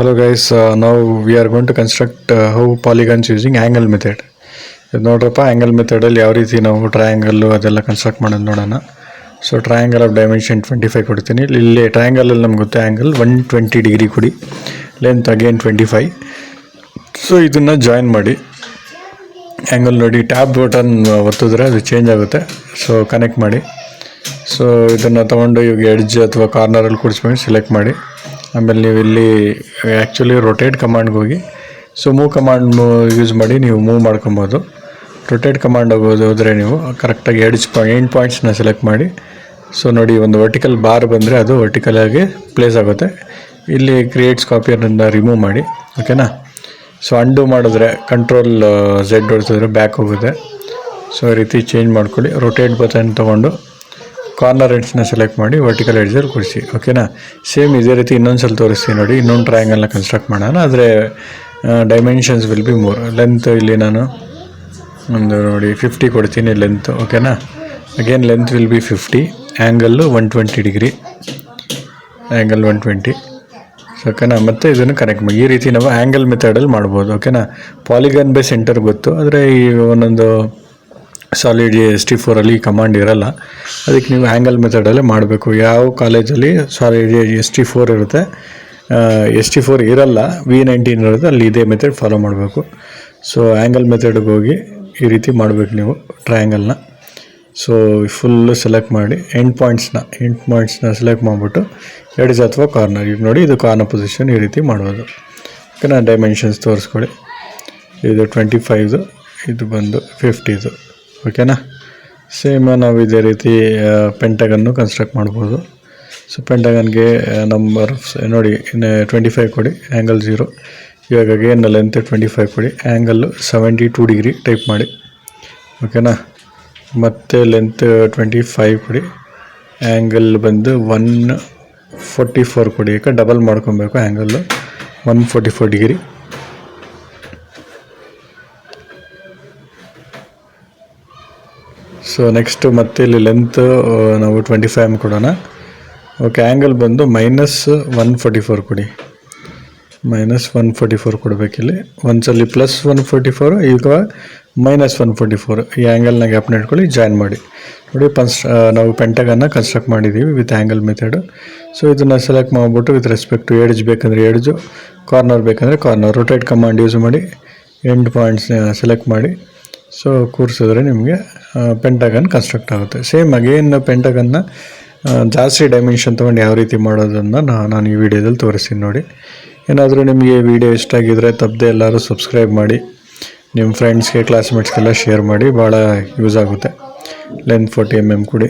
Hello guys, now we are going to construct how polygons using angle method. ಇದು ನೋಡ್ರಪ್ಪ angle ಮೆಥಡಲ್ಲಿ ಯಾವ ರೀತಿ ನಾವು ಟ್ರಯಾಂಗಲ್ಲು ಅದೆಲ್ಲ ಕನ್ಸ್ಟ್ರಕ್ಟ್ ಮಾಡೋದು ನೋಡೋಣ. ಸೊ ಟ್ರಯಾಂಗಲ್ ಆಫ್ ಡೈಮೆನ್ಷನ್ 25 ಕೊಡ್ತೀನಿ. ಇಲ್ಲಿ ಟ್ರಯಾಂಗಲಲ್ಲಿ ನಮ್ಗೆ ಗೊತ್ತೆ ಆ್ಯಂಗಲ್ 120 ಡಿಗ್ರಿ ಕೊಡಿ, ಲೆಂತ್ ಅಗೇನ್ 25. ಸೊ ಇದನ್ನು ಜಾಯಿನ್ ಮಾಡಿ ಆ್ಯಂಗಲ್ ನೋಡಿ, ಟ್ಯಾಬ್ ಬಟನ್ ಒತ್ತಿದ್ರೆ ಅದು ಚೇಂಜ್ ಆಗುತ್ತೆ. ಸೊ ಕನೆಕ್ಟ್ ಮಾಡಿ. ಸೊ ಇದನ್ನು ತೊಗೊಂಡು ಇವಾಗ ಎಡ್ಜ್ ಅಥವಾ ಕಾರ್ನರಲ್ಲಿ ಕೂಡಿಸ್ಕೊಂಡು ಸೆಲೆಕ್ಟ್ ಮಾಡಿ. ಆಮೇಲೆ ನೀವು ಇಲ್ಲಿ ಆ್ಯಕ್ಚುಲಿ ರೊಟೇಟ್ ಕಮಾಂಡ್ಗೆ ಹೋಗಿ ಸೊ ಮೂವ್ ಕಮಾಂಡ್ ಯೂಸ್ ಮಾಡಿ ನೀವು ಮೂವ್ ಮಾಡ್ಕೊಬೋದು. ರೊಟೇಟ್ ಕಮಾಂಡ್ ಹೋದರೆ ನೀವು ಕರೆಕ್ಟಾಗಿ ಎಂಡ್ ಪಾಯಿಂಟ್ಸ್ನ ಸೆಲೆಕ್ಟ್ ಮಾಡಿ. ಸೊ ನೋಡಿ, ಒಂದು ವರ್ಟಿಕಲ್ ಬಾರ್ ಬಂದರೆ ಅದು ವರ್ಟಿಕಲಾಗಿ ಪ್ಲೇಸ್ ಆಗುತ್ತೆ. ಇಲ್ಲಿ ಕ್ರಿಯೇಟ್ಸ್ ಕಾಪಿಯನ್ನು ರಿಮೂವ್ ಮಾಡಿ, ಓಕೆನಾ. ಸೊ ಅಂಡು ಮಾಡಿದ್ರೆ ಕಂಟ್ರೋಲ್ Z ಹೊಡ್ಸಿದ್ರೆ ಬ್ಯಾಕ್ ಹೋಗುತ್ತೆ. ಸೊ ಈ ರೀತಿ ಚೇಂಜ್ ಮಾಡ್ಕೊಳ್ಳಿ. ರೊಟೇಟ್ ಬಟನ್ ತೊಗೊಂಡು ಕಾರ್ನರ್ ಎಡ್ಜ್ನ ಸೆಲೆಕ್ಟ್ ಮಾಡಿ ವರ್ಟಿಕಲ್ ಎಡ್ಜಲ್ಲಿ ಕೂರಿಸಿ, ಓಕೆನಾ. ಸೇಮ್ ಇದೇ ರೀತಿ ಇನ್ನೊಂದು ಸಲ ತೋರಿಸ್ತೀನಿ ನೋಡಿ. ಇನ್ನೊಂದು ಟ್ರಯಾಂಗಲ್ನ ಕನ್ಸ್ಟ್ರಕ್ಟ್ ಮಾಡೋಣ, ಆದರೆ dimensions will be more. Length ಇಲ್ಲಿ ನಾನು ಒಂದು ನೋಡಿ 50 ಕೊಡ್ತೀನಿ ಲೆಂತ್, ಓಕೆನಾ. Again length will be 50, angle 120 degree, angle 120, ಓಕೆನಾ. ಮತ್ತು ಇದನ್ನು ಕನೆಕ್ಟ್ ಮಾಡಿ. ಈ ರೀತಿ ನಾವು ಆ್ಯಂಗಲ್ ಮೆಥಡಲ್ಲಿ ಮಾಡ್ಬೋದು, ಓಕೆನಾ. ಪಾಲಿಗನ್ ಬೈ ಸೆಂಟರ್ ಗೊತ್ತು, ಆದರೆ ಈ ಒಂದೊಂದು ಸಾಲಿಡ್ ST4 ಕಮಾಂಡ್ ಇರೋಲ್ಲ. ಅದಕ್ಕೆ ನೀವು ಆ್ಯಂಗಲ್ ಮೆಥಡಲ್ಲೇ ಮಾಡಬೇಕು. ಯಾವ ಕಾಲೇಜಲ್ಲಿ ಸಾಲಿಡ್ ST4 ಇರುತ್ತೆ, ST4 ಇರಲ್ಲ, V19 ಇರುತ್ತೆ, ಅಲ್ಲಿ ಇದೇ ಮೆಥಡ್ ಫಾಲೋ ಮಾಡಬೇಕು. ಸೊ ಆ್ಯಂಗಲ್ ಮೆಥಡ್ಗೆ ಹೋಗಿ ಈ ರೀತಿ ಮಾಡಬೇಕು ನೀವು ಟ್ರಯಾಂಗಲ್ನ. ಸೊ ಫುಲ್ಲು ಸೆಲೆಕ್ಟ್ ಮಾಡಿ ಎಂಡ್ ಪಾಯಿಂಟ್ಸ್ನ ಸೆಲೆಕ್ಟ್ ಮಾಡಿಬಿಟ್ಟು ಎಡ್ಜ್ ಅಥವಾ ಕಾರ್ನರ್, ಈಗ ನೋಡಿ ಇದು ಕಾರ್ನರ್ ಪೊಸಿಷನ್, ಈ ರೀತಿ ಮಾಡ್ಬೋದು, ಓಕೆನಾ. ಡೈಮೆನ್ಷನ್ಸ್ ತೋರಿಸ್ಕೊಳ್ಳಿ. ಇದು 25, ಇದು ಬಂದು 50, ಓಕೆನಾ. ಸೇಮ್ ನಾವು ಇದೇ ರೀತಿ ಪೆಂಟಗನ್ನು ಕನ್ಸ್ಟ್ರಕ್ಟ್ ಮಾಡ್ಬೋದು. ಸೊ ಪೆಂಟಗನ್ಗೆ ನಂಬರ್ ನೋಡಿ 25 ಕೊಡಿ, ಆ್ಯಂಗಲ್ 0. ಇವಾಗ ಅಗೇನ್ ಲೆಂತ್ 25 ಕೊಡಿ, ಆ್ಯಂಗಲ್ಲು 72 ಡಿಗ್ರಿ ಟೈಪ್ ಮಾಡಿ, ಓಕೆನಾ. ಮತ್ತು ಲೆಂತ್ 25 ಕೊಡಿ, ಆ್ಯಂಗಲ್ ಬಂದು 144 ಕೊಡಿ. ಯಾಕೆ ಡಬಲ್ ಮಾಡ್ಕೊಬೇಕು ಆ್ಯಂಗಲ್ಲು 144 ಡಿಗ್ರಿ. ಸೊ ನೆಕ್ಸ್ಟ್ ಮತ್ತೆ ಇಲ್ಲಿ ಲೆಂತ್ ನಾವು 25 ಕೊಡೋಣ, ಓಕೆ. ಆ್ಯಂಗಲ್ ಬಂದು -144 ಕೊಡಿ, -144 ಕೊಡಬೇಕಿಲ್ಲಿ. ಒಂದ್ಸಲಿ +144, ಈಗ -144. ಈ ಆ್ಯಂಗಲ್ನ ಗ್ಯಾಪ್ನ ಇಟ್ಕೊಳ್ಳಿ, ಜಾಯಿನ್ ಮಾಡಿ. ನೋಡಿ ನಾವು ಪೆಂಟಗನ್ನ ಕನ್ಸ್ಟ್ರಕ್ಟ್ ಮಾಡಿದ್ದೀವಿ ವಿತ್ ಆ್ಯಂಗಲ್ ಮೆಥಡು. ಸೊ ಇದನ್ನು ಸೆಲೆಕ್ಟ್ ಮಾಡಿಬಿಟ್ಟು ವಿತ್ ರೆಸ್ಪೆಕ್ಟ್ ಟು ಎಡ್ಜ್ ಬೇಕಂದರೆ ಎಡ್ಜು, ಕಾರ್ನರ್ ಬೇಕಂದರೆ ಕಾರ್ನರ್, ರೊಟೇಟ್ ಕಮಾಂಡ್ ಯೂಸ್ ಮಾಡಿ ಎಂಡ್ ಪಾಯಿಂಟ್ಸ್ನ ಸೆಲೆಕ್ಟ್ ಮಾಡಿ ಸೊ ಕೂರಿಸಿದ್ರೆ ನಿಮಗೆ ಪೆಂಟಗನ್ ಕನ್ಸ್ಟ್ರಕ್ಟ್ ಆಗುತ್ತೆ. ಸೇಮ್ ಅಗೇನ್ ಪೆಂಟಗನ್ನ ಜಾಸ್ತಿ ಡೈಮೆನ್ಷನ್ ತೊಗೊಂಡು ಯಾವ ರೀತಿ ಮಾಡೋದನ್ನು ನಾನು ಈ ವಿಡಿಯೋದಲ್ಲಿ ತೋರಿಸ್ತೀನಿ ನೋಡಿ. ಏನಾದರೂ ನಿಮಗೆ ವಿಡಿಯೋ ಇಷ್ಟ ಆಗಿದ್ರೆ ತಪ್ಪದೆ ಎಲ್ಲರೂ ಸಬ್ಸ್ಕ್ರೈಬ್ ಮಾಡಿ, ನಿಮ್ಮ ಫ್ರೆಂಡ್ಸ್ಗೆ ಕ್ಲಾಸ್ಮೇಟ್ಸ್ಗೆಲ್ಲ ಶೇರ್ ಮಾಡಿ, ಭಾಳ ಯೂಸ್ ಆಗುತ್ತೆ. ಲೆಂತ್ 40 mm ಕೊಡಿ,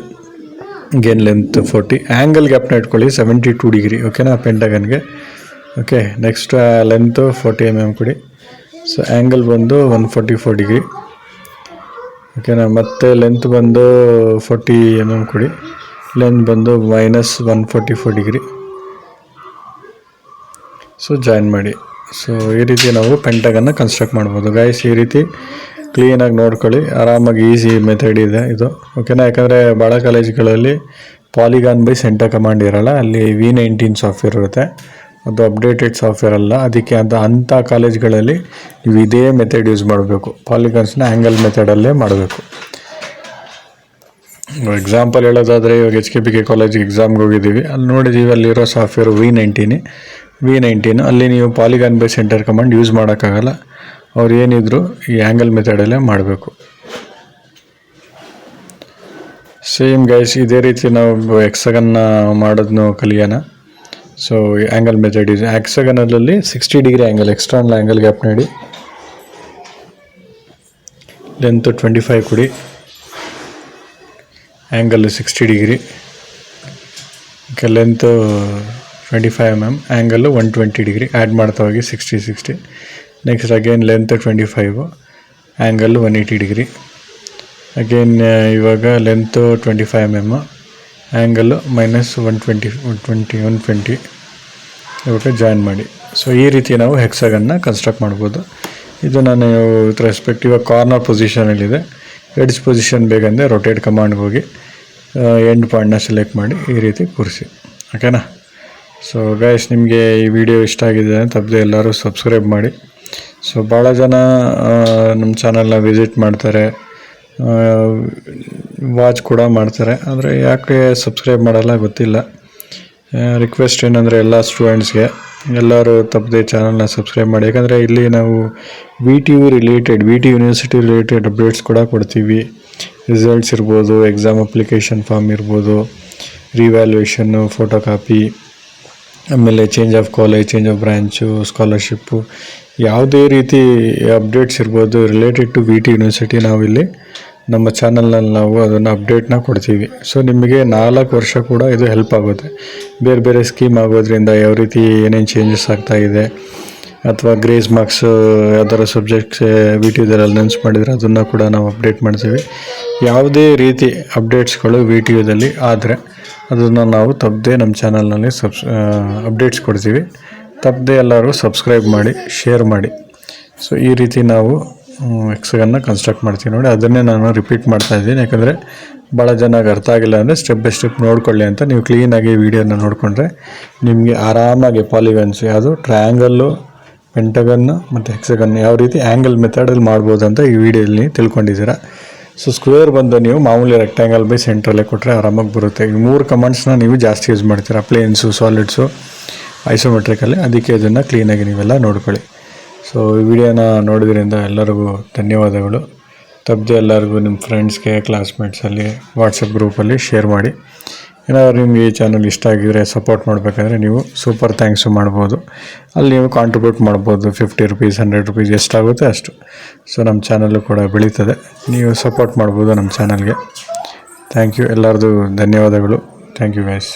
ಅಗೇನ್ ಲೆಂತ್ 40, ಆ್ಯಂಗಲ್ ಗ್ಯಾಪ್ನ ಇಟ್ಕೊಳ್ಳಿ 72 ಡಿಗ್ರಿ, ಓಕೆನಾ, ಪೆಂಟಗನ್ಗೆ, ಓಕೆ. ನೆಕ್ಸ್ಟ್ ಲೆಂತ್ 40 mm ಕೊಡಿ. ಸೊ ಆ್ಯಂಗಲ್ ಬಂದು 144 ಡಿಗ್ರಿ, ಓಕೆನಾ. ಮತ್ತು ಲೆಂತ್ ಬಂದು 40 mm ಕೊಡಿ, ಲೆಂತ್ ಬಂದು -144 ಡಿಗ್ರಿ. ಸೊ ಜಾಯಿನ್ ಮಾಡಿ. ಸೊ ಈ ರೀತಿ ನಾವು ಪೆಂಟಗನ್ನ ಕನ್ಸ್ಟ್ರಕ್ಟ್ ಮಾಡ್ಬೋದು ಗೈಸ್. ಈ ರೀತಿ ಕ್ಲೀನಾಗಿ ನೋಡ್ಕೊಳ್ಳಿ, ಆರಾಮಾಗಿ ಈಸಿ ಮೆಥಡ್ ಇದೆ ಇದು, ಓಕೆನಾ. ಯಾಕಂದರೆ ಭಾಳ ಕಾಲೇಜ್ಗಳಲ್ಲಿ ಪಾಲಿಗಾನ್ ಬೈ ಸೆಂಟರ್ ಕಮಾಂಡ್ ಇರೋಲ್ಲ, ಅಲ್ಲಿ V19 ಸಾಫ್ಟ್ವೇರ್ ಇರುತ್ತೆ, ಅದು ಅಪ್ಡೇಟೆಡ್ ಸಾಫ್ಟ್ವೇರ್ ಅಲ್ಲ. ಅದಕ್ಕೆ ಅಂಥ ಕಾಲೇಜ್ಗಳಲ್ಲಿ ನೀವು ಇದೇ ಮೆಥಡ್ ಯೂಸ್ ಮಾಡಬೇಕು, ಪಾಲಿಗನ್ಸ್ನ ಆ್ಯಂಗಲ್ ಮೆಥಡಲ್ಲೇ ಮಾಡಬೇಕು. ಎಕ್ಸಾಂಪಲ್ ಹೇಳೋದಾದರೆ, ಇವಾಗ HKPK ಕಾಲೇಜಿಗೆ ಎಕ್ಸಾಮ್ಗೆ ಹೋಗಿದ್ದೀವಿ, ಅಲ್ಲಿ ನೋಡಿದ್ದೀವಿ, ಅಲ್ಲಿರೋ ಸಾಫ್ಟ್ವೇರ್ V19, ಅಲ್ಲಿ ನೀವು polygon by centre command use ಮಾಡೋಕ್ಕಾಗಲ್ಲ. ಅವ್ರು ಏನಿದ್ರು ಈ ಆ್ಯಂಗಲ್ ಮೆಥಡಲ್ಲೇ ಮಾಡಬೇಕು. ಸೇಮ್ ಗೈಸ್, ಇದೇ ರೀತಿ ನಾವು ಹೆಕ್ಸಗನ್ನ ಮಾಡೋದನ್ನು ಕಲಿಯೋಣ. ಸೊ ಆ್ಯಂಗಲ್ ಮೆಥಡ್ ಇದೆ. ಹೆಕ್ಸಗನಲ್ಲಿ 60 degree angle, external angle gap ನೀಡಿ, ಲೆಂತ್ 25 ಕೊಡಿ, angle 60 degree, okay. Length 25 mm, angle 120 degree, add ಮಾಡ್ತಾ ಹೋಗಿ 60. Next again length 25, angle 180 degree, again ಇವಾಗ length 25 mm, angle -120, okay. Join ಮಾಡಿ. ಸೊ ಈ ರೀತಿ ನಾವು ಹೆಕ್ಸಗನ್ನ ಕನ್ಸ್ಟ್ರಕ್ಟ್ ಮಾಡ್ಬೋದು. ಇದು ನಾನು ವಿತ್ ರೆಸ್ಪೆಕ್ಟ್ ಇವಾಗ ಕಾರ್ನರ್ ಪೊಸಿಷನಲ್ಲಿದೆ. ಎಡ್ಜ್ ಪೊಸಿಷನ್ ಬೇಕಂದರೆ ರೊಟೇಟ್ ಕಮಾಂಡ್ಗೆ ಹೋಗಿ ಎಂಡ್ ಪಾಯಿಂಟ್ನ ಸೆಲೆಕ್ಟ್ ಮಾಡಿ ಈ ರೀತಿ ಕೂರಿಸಿ, ಓಕೆನಾ. ಸೊ ಗೈಸ್, ನಿಮಗೆ ಈ ವಿಡಿಯೋ ಇಷ್ಟ ಆಗಿದೆ ತಪ್ಪದೆ ಎಲ್ಲರೂ ಸಬ್ಸ್ಕ್ರೈಬ್ ಮಾಡಿ. ಸೊ ಭಾಳ ಜನ ನಮ್ಮ ಚಾನಲ್ನ ವಿಸಿಟ್ ಮಾಡ್ತಾರೆ, ವಾಚ್ ಕೂಡ ಮಾಡ್ತಾರೆ, ಆದರೆ ಯಾಕೆ ಸಬ್ಸ್ಕ್ರೈಬ್ ಮಾಡಲ್ಲ ಗೊತ್ತಿಲ್ಲ. ರಿಕ್ವೆಸ್ಟ್ ಏನಂದರೆ ಎಲ್ಲ ಸ್ಟೂಡೆಂಟ್ಸ್ಗೆ ಎಲ್ಲರೂ ತಪ್ಪದೆ ಚಾನಲ್ನ ಸಬ್ಸ್ಕ್ರೈಬ್ ಮಾಡಿ. ಯಾಕಂದರೆ ಇಲ್ಲಿ ನಾವು V T university related updates ಕೂಡ ಕೊಡ್ತೀವಿ. ರಿಸಲ್ಟ್ಸ್ ಇರ್ಬೋದು, ಎಕ್ಸಾಮ್ ಅಪ್ಲಿಕೇಶನ್ ಫಾರ್ಮ್ ಇರ್ಬೋದು, ರಿವ್ಯಾಲ್ಯೂಯೇಷನ್ನು, ಫೋಟೋ ಕಾಪಿ, ಆಮೇಲೆ change of college, change of branch, scholarship, ಯಾವುದೇ ರೀತಿ ಅಪ್ಡೇಟ್ಸ್ ಇರ್ಬೋದು related to V T university ನಾವಿಲ್ಲಿ ನಮ್ಮ ಚಾನಲ್ನಲ್ಲಿ ನಾವು ಅದನ್ನು ಅಪ್ಡೇಟ್ನ ಕೊಡ್ತೀವಿ. ಸೊ ನಿಮಗೆ 4 ವರ್ಷ ಕೂಡ ಇದು ಹೆಲ್ಪ್ ಆಗುತ್ತೆ. ಬೇರೆ ಬೇರೆ ಸ್ಕೀಮ್ ಆಗೋದ್ರಿಂದ ಯಾವ ರೀತಿ ಏನೇನು ಚೇಂಜಸ್ ಆಗ್ತಾಯಿದೆ, ಅಥವಾ ಗ್ರೇಸ್ ಮಾರ್ಕ್ಸ್ ಯಾವ್ದಾರ ಸಬ್ಜೆಕ್ಟ್ಸ್ ವಿ ಟಿ ಯುದಲ್ಲಿ ಅನೌನ್ಸ್ ಮಾಡಿದರೆ ಅದನ್ನು ಕೂಡ ನಾವು ಅಪ್ಡೇಟ್ ಮಾಡ್ತೀವಿ. ಯಾವುದೇ ರೀತಿ ಅಪ್ಡೇಟ್ಸ್ಗಳು ವಿ ಟಿ ಯುದಲ್ಲಿ ಆದರೆ ಅದನ್ನು ನಾವು ತಪ್ಪದೆ ನಮ್ಮ ಚಾನಲ್ನಲ್ಲಿ ಅಪ್ಡೇಟ್ಸ್ ಕೊಡ್ತೀವಿ. ತಪ್ಪದೆ ಎಲ್ಲರೂ ಸಬ್ಸ್ಕ್ರೈಬ್ ಮಾಡಿ, ಶೇರ್ ಮಾಡಿ. ಸೊ ಈ ರೀತಿ ನಾವು ಎಕ್ಸಗನ್ನ ಕನ್ಸ್ಟ್ರಕ್ಟ್ ಮಾಡ್ತೀವಿ ನೋಡಿ. ಅದನ್ನೇ ನಾನು ರಿಪೀಟ್ ಮಾಡ್ತಾ ಇದ್ದೀನಿ, ಯಾಕಂದರೆ ಭಾಳ ಜನಕ್ಕೆ ಅರ್ಥ ಆಗಿಲ್ಲ ಅಂದರೆ ಸ್ಟೆಪ್ ಬೈ ಸ್ಟೆಪ್ ನೋಡ್ಕೊಳ್ಳಿ ಅಂತ. ನೀವು ಕ್ಲೀನಾಗಿ ವೀಡಿಯೋನ ನೋಡಿಕೊಂಡ್ರೆ ನಿಮಗೆ ಆರಾಮಾಗಿ ಪಾಲಿಗನ್ಸ್, ಯಾವುದು ಟ್ರಯಾಂಗಲ್ಲು, ಪೆಂಟಗನ್ನು ಮತ್ತು ಹೆಕ್ಸಗನ್ ಯಾವ ರೀತಿ ಆ್ಯಂಗಲ್ ಮೆಥಡಲ್ಲಿ ಮಾಡ್ಬೋದು ಅಂತ ಈ ವಿಡಿಯೋದಲ್ಲಿ ತಿಳ್ಕೊಂಡಿದ್ದೀರಾ. ಸೊ ಸ್ಕ್ವೇರ್ ಬಂದು ನೀವು ಮಾಮೂಲಿ ರೆಕ್ಟ್ಯಾಂಗಲ್ ಬೈ ಸೆಂಟ್ರಲ್ಲೇ ಕೊಟ್ಟರೆ ಆರಾಮಾಗಿ ಬರುತ್ತೆ. ಈ 3 ಕಮಾಂಡ್ಸ್ನ ನೀವು ಜಾಸ್ತಿ ಯೂಸ್ ಮಾಡ್ತೀರಾ, ಪ್ಲೇನ್ಸು, ಸಾಲಿಡ್ಸು, ಐಸೋಮೆಟ್ರಿಕಲ್ಲಿ. ಅದಕ್ಕೆ ಇದನ್ನು ಕ್ಲೀನಾಗಿ ನೀವೆಲ್ಲ ನೋಡ್ಕೊಳ್ಳಿ. ಸೊ ಈ ವಿಡಿಯೋನ ನೋಡೋದ್ರಿಂದ ಎಲ್ಲರಿಗೂ ಧನ್ಯವಾದಗಳು. ತಪ್ಪದೆ ಎಲ್ಲರಿಗೂ ನಿಮ್ಮ ಫ್ರೆಂಡ್ಸ್ಗೆ, ಕ್ಲಾಸ್ಮೇಟ್ಸಲ್ಲಿ, ವಾಟ್ಸಪ್ ಗ್ರೂಪಲ್ಲಿ ಶೇರ್ ಮಾಡಿ. ಏನಾದರೂ ನಿಮಗೆ ಈ ಚಾನಲ್ ಇಷ್ಟ ಆಗಿದರೆ ಸಪೋರ್ಟ್ ಮಾಡಬೇಕಂದ್ರೆ ನೀವು ಸೂಪರ್ ಥ್ಯಾಂಕ್ಸು ಮಾಡ್ಬೋದು. ಅಲ್ಲಿ ನೀವು ಕಾಂಟ್ರಿಬ್ಯೂಟ್ ಮಾಡ್ಬೋದು, 50 ರುಪೀಸ್, 100 ರುಪೀಸ್ ಎಷ್ಟಾಗುತ್ತೆ ಅಷ್ಟು. ಸೊ ನಮ್ಮ ಚಾನಲ್ಲು ಕೂಡ ಬೆಳೀತದೆ, ನೀವು ಸಪೋರ್ಟ್ ಮಾಡ್ಬೋದು ನಮ್ಮ ಚಾನಲ್ಗೆ. ಥ್ಯಾಂಕ್ ಯು, ಎಲ್ಲರದು ಧನ್ಯವಾದಗಳು. Thank you guys.